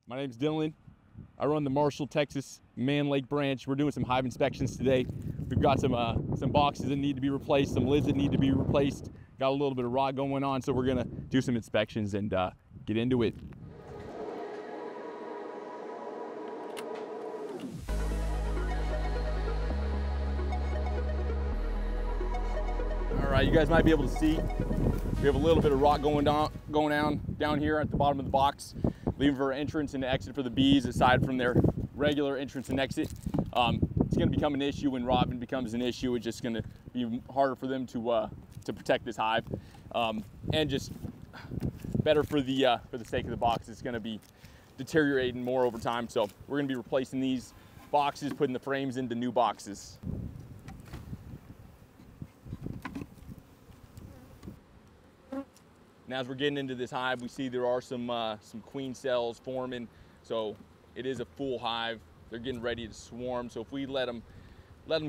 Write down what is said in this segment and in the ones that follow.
My name's Dylan. I run the Marshall, Texas Mann Lake branch. We're doing some hive inspections today. We've got some boxes that need to be replaced, some lids that need to be replaced. Got a little bit of rot going on, so we're gonna do some inspections and get into it. All right, you guys might be able to see we have a little bit of rot going down here at the bottom of the box, leaving for entrance and exit for the bees aside from their regular entrance and exit. It's going to become an issue when rot becomes an issue. It's just going to be harder for them to protect this hive, and just better for the sake of the box. It's going to be deteriorating more over time, so we're going to be replacing these boxes, putting the frames into new boxes. Now, as we're getting into this hive, we see there are some queen cells forming, so it is a full hive. They're getting ready to swarm, so if we let them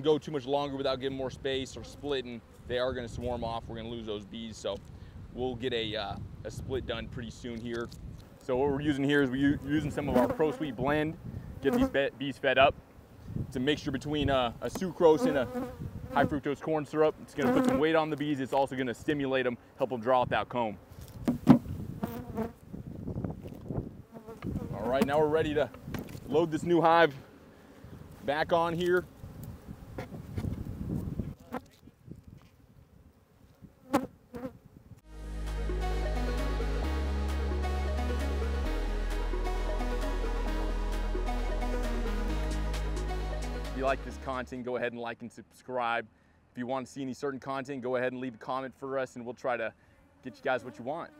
go too much longer without giving more space or splitting, they are going to swarm off. We're going to lose those bees, so we'll get a split done pretty soon here. So what we're using here is we're using some of our Pro Sweet blend, get these bees fed up. It's a mixture between a sucrose and a high fructose corn syrup. It's going to put some weight on the bees. It's also going to stimulate them, help them draw out that comb. All right, now we're ready to load this new hive back on here. If you like this content, go ahead and like and subscribe. If you want to see any certain content, go ahead and leave a comment for us and we'll try to get you guys what you want.